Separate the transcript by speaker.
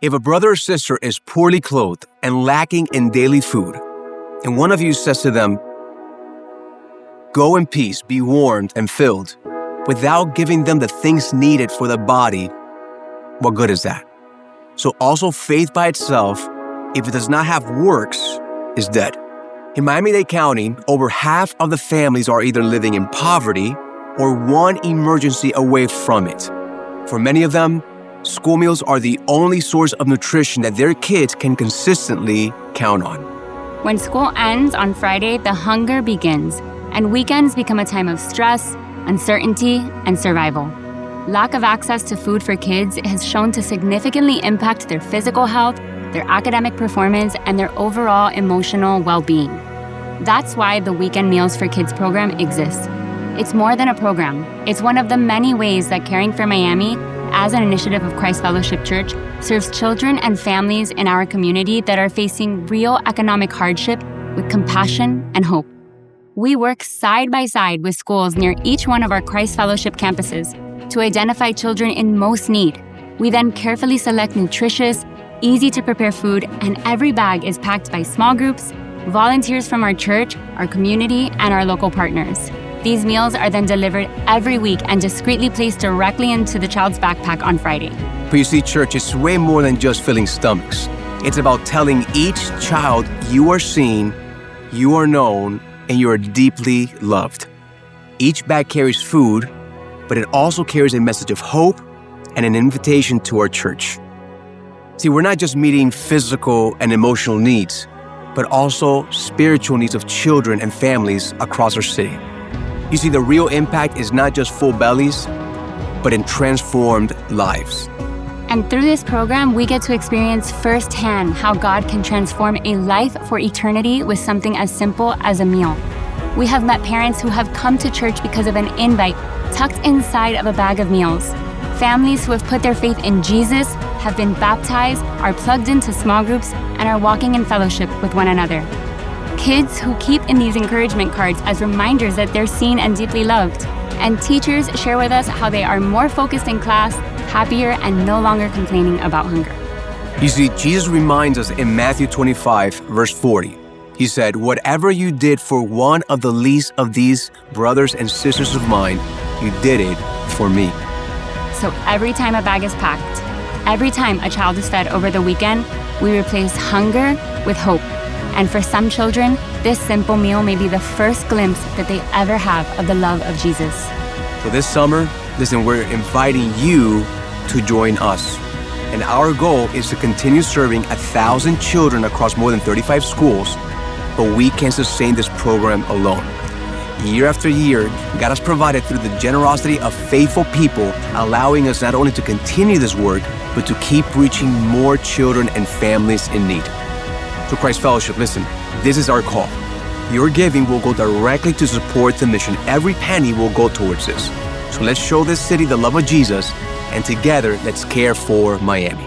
Speaker 1: If a brother or sister is poorly clothed and lacking in daily food, and one of you says to them, "Go in peace, be warmed and filled," without giving them the things needed for the body, what good is that? So also faith by itself, if it does not have works, is dead. In Miami-Dade County, over half of the families are either living in poverty or one emergency away from it. For many of them, school meals are the only source of nutrition that their kids can consistently count on.
Speaker 2: When school ends on Friday, the hunger begins, and weekends become a time of stress, uncertainty, and survival. Lack of access to food for kids has shown to significantly impact their physical health, their academic performance, and their overall emotional well-being. That's why the Weekend Meals for Kids program exists. It's more than a program. It's one of the many ways that Caring for Miami, as an initiative of Christ Fellowship Church, serves children and families in our community that are facing real economic hardship with compassion and hope. We work side by side with schools near each one of our Christ Fellowship campuses to identify children in most need. We then carefully select nutritious, easy-to-prepare food, and every bag is packed by small groups, volunteers from our church, our community, and our local partners. These meals are then delivered every week and discreetly placed directly into the child's backpack on Friday.
Speaker 1: But you see, church, it's way more than just filling stomachs. It's about telling each child you are seen, you are known, and you are deeply loved. Each bag carries food, but it also carries a message of hope and an invitation to our church. See, we're not just meeting physical and emotional needs, but also spiritual needs of children and families across our city. You see, the real impact is not just full bellies, but in transformed lives.
Speaker 2: And through this program, we get to experience firsthand how God can transform a life for eternity with something as simple as a meal. We have met parents who have come to church because of an invite tucked inside of a bag of meals. Families who have put their faith in Jesus, have been baptized, are plugged into small groups, and are walking in fellowship with one another. Kids who keep in these encouragement cards as reminders that they're seen and deeply loved. And teachers share with us how they are more focused in class, happier, and no longer complaining about hunger.
Speaker 1: You see, Jesus reminds us in Matthew 25, verse 40. He said, "Whatever you did for one of the least of these brothers and sisters of mine, you did it for me."
Speaker 2: So every time a bag is packed, every time a child is fed over the weekend, we replace hunger with hope. And for some children, this simple meal may be the first glimpse that they ever have of the love of Jesus.
Speaker 1: So this summer, listen, we're inviting you to join us. And our goal is to continue serving 1,000 children across more than 35 schools, but we can't sustain this program alone. Year after year, God has provided through the generosity of faithful people, allowing us not only to continue this work, but to keep reaching more children and families in need. So Christ Fellowship, listen, this is our call. Your giving will go directly to support the mission. Every penny will go towards this. So let's show this city the love of Jesus, and together, let's care for Miami.